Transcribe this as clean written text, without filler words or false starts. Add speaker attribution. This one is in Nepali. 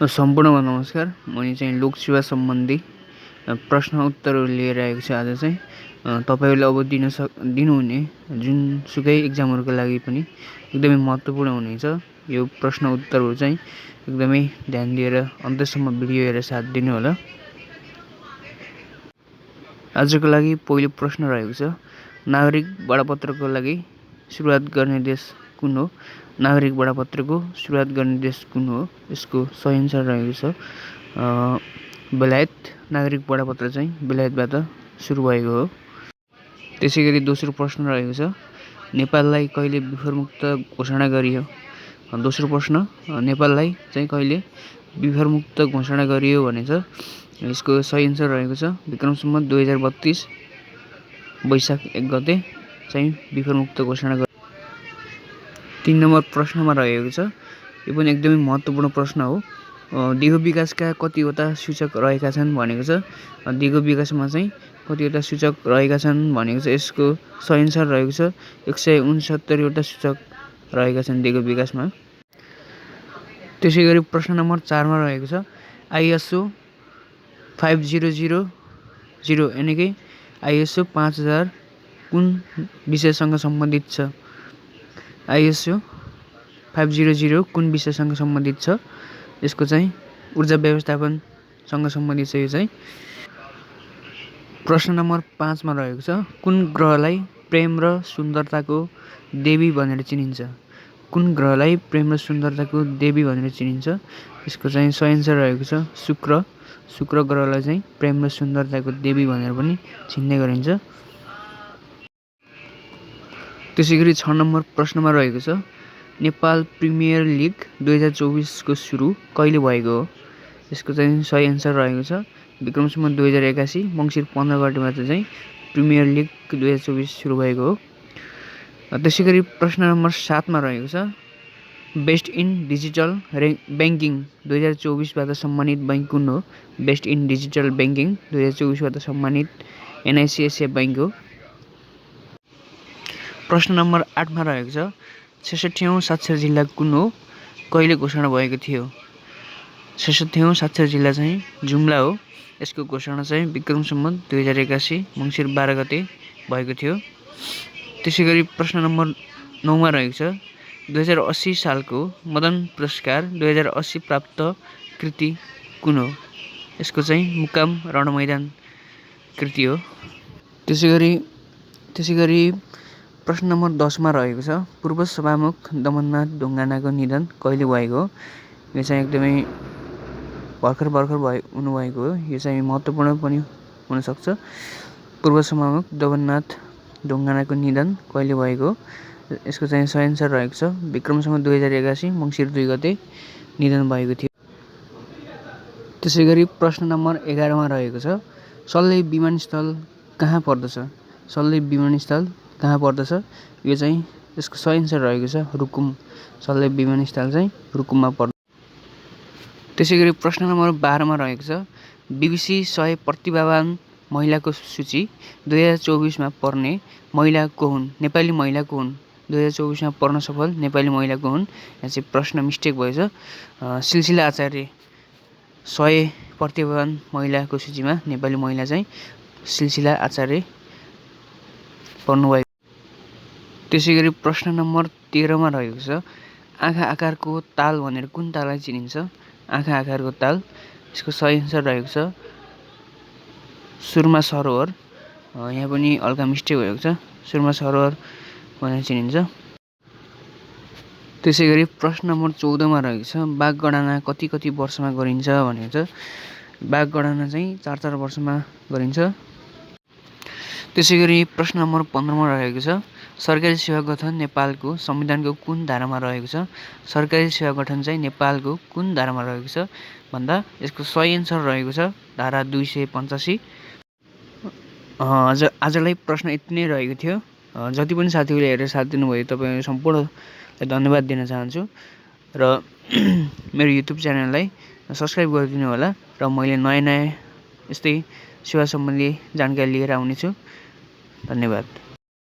Speaker 1: सम्पूर्णमा नमस्कार। मैले चाहिँ लोकसेवा सम्बन्धी प्रश्न उत्तरहरू लिएर आएको छु। आज चाहिँ तपाईँहरूले अब दिनुहुने जुनसुकै इक्जामहरूको लागि पनि एकदमै महत्त्वपूर्ण हुनेछ। यो प्रश्न उत्तरहरू चाहिँ एकदमै ध्यान दिएर अन्त्यसम्म भिडियो हेरेर साथ दिनुहोला। आजको लागि पहिलो प्रश्न रहेको छ, नागरिक बडापत्रको लागि सुरुवात गर्ने देश कुन हो? नागरिक बडापत्रको सुरुवात गर्ने देश कुन हो? यसको सही एन्सर रहेको छ बेलायत। नागरिक बडापत्र चाहिँ बेलायतबाट सुरु भएको हो। त्यसै गरी दोस्रो प्रश्न रहेको छ, नेपाललाई कहिले विफरमुक्त घोषणा गरियो? दोस्रो प्रश्न, नेपाललाई चाहिँ कहिले विफरमुक्त घोषणा गरियो भने छ। यसको सही एन्सर रहेको छ विक्रम सम्वत 2032 वैशाख 1 गते चाहिँ विफरमुक्त घोषणा गरियो। 3 नम्बर प्रश्नमा रहेको छ, यो पनि एकदमै महत्त्वपूर्ण प्रश्न हो। दिगो विकासका कतिवटा सूचक रहेका छन् भनेको छ। दिगो विकासमा चाहिँ कतिवटा सूचक रहेका छन् भनेको छ। यसको सही एन्सर रहेको छ 169वटा सूचक रहेका छन् दिगो विकासमा। त्यसै गरी प्रश्न नम्बर 4मा रहेको छ, ISO 5000 यानि कि ISO 5000 कुन विषयसँग सम्बन्धित छ? ISO 500 कुन विषयसँग सम्बन्धित छ? यसको चाहिँ ऊर्जा व्यवस्थापनसँग सम्बन्धित छ। यो चाहिँ प्रश्न नम्बर 5मा रहेको छ, कुन ग्रहलाई प्रेम र सुन्दरताको देवी भनेर चिनिन्छ? कुन ग्रहलाई प्रेम र सुन्दरताको देवी भनेर चिनिन्छ? यसको चाहिँ सही एन्सर रहेको छ शुक्र। शुक्र ग्रहलाई चाहिँ प्रेम र सुन्दरताको देवी भनेर पनि चिन्ने गरिन्छ। त्यसै गरी 6 नम्बर प्रश्नमा रहेको छ, नेपाल प्रिमियर लिग 2024 को सुरु कहिले भएको हो? यसको चाहिँ सही एन्सर रहेको छ विक्रम सम्वत 2081 मङ्सिर 15 गतेमा चाहिँ प्रिमियर लिग 2024 सुरु भएको हो। त्यसै गरी प्रश्न नम्बर 7मा रहेको छ, बेस्ट इन डिजिटल ब्याङ्किङ 2024बाट सम्मानित बैङ्क कुन हो? बेस्ट इन डिजिटल ब्याङ्किङ 2024बाट सम्मानित NICICI बैङ्क हो। प्रश्न नम्बर 8मा रहेको छ, 66औं साक्षर जिल्ला कुन हो? कहिले घोषणा भएको थियो? 66औं साक्षर जिल्ला चाहिँ जुम्ला हो। यसको घोषणा चाहिँ विक्रम सम्वत 2081 मङ्सिर 12 गते भएको थियो। त्यसै गरी प्रश्न नम्बर 9मा रहेको छ, 2080 सालको मदन पुरस्कार 2080 प्राप्त कृति कुन हो? यसको चाहिँ मुकाम रणमैदान कृति हो। त्यसै गरी प्रश्न नम्बर 10मा रहेको छ, पूर्व सभामुख दमननाथ ढुङ्गानाको निधन कहिले भएको हो? यो चाहिँ एकदमै भर्खर हुनुभएको हो। यो चाहिँ महत्त्वपूर्ण पनि हुनसक्छ। पूर्व सभामुख दमननाथ ढुङ्गानाको निधन कहिले भएको हो? यसको चाहिँ सही एन्सर रहेको छ विक्रम सम्वत 2081 मङ्सिर 2 गते निधन भएको थियो। त्यसै गरी प्रश्न नम्बर 11मा रहेको छ, सल्ले विमानस्थल कहाँ पर्दछ? सल्ले विमानस्थल कहाँ पर्दछ? यो चाहिँ यसको सही एन्सर रहेको छ रुकुम। सल्ले विमानस्थल चाहिँ रुकुममा पर्छ। त्यसै गरी प्रश्न नम्बर 12मा रहेको छ, BBC 100 प्रतिभावान महिलाको सूची 2024मा पर्ने महिला को हुन्? नेपाली महिला को हुन्? 2024मा पर्न सफल नेपाली महिला को हुन्? यहाँ चाहिँ प्रश्न मिस्टेक भएछ। सिलसिला आचार्य 100 प्रतिभावान महिलाको सूचीमा नेपाली महिला चाहिँ सिलसिला आचार्य पर्नुभएको। त्यसै गरी प्रश्न नम्बर 13मा रहेको छ, आँखा आकारको ताल भनेर कुन ताललाई चिनिन्छ? आँखा आकारको ताल, यसको सही एन्सर रहेको छ सुरमा सरोवर। यहाँ पनि हल्का मिस्टेक भएको छ, सुरमा सरोवर भनेर चिनिन्छ। त्यसै गरी प्रश्न नम्बर 14मा रहेको छ, बाघ गणना कति वर्षमा गरिन्छ भनेको छ। बाघ गणना चाहिँ 4 वर्षमा गरिन्छ। त्यसै गरी प्रश्न नम्बर 15मा रहेको छ, सरकारी सेवा गठन नेपालको संविधानको कुन धारामा रहेको छ? सरकारी सेवा गठन चाहिँ नेपालको कुन धारामा रहेको छ भन्दा यसको सही एन्सर रहेको छ धारा 285। आजलाई प्रश्न यति नै रहेको थियो। जति पनि साथीहरूले हेरेर साथ दिनुभयो तपाईँ सम्पूर्णलाई धन्यवाद दिन चाहन्छु र मेरो युट्युब च्यानललाई सब्सक्राइब गरिदिनु होला र मैले नयाँ यस्तै सेवा सम्बन्धी जानकारी लिएर आउनेछु। धन्यवाद।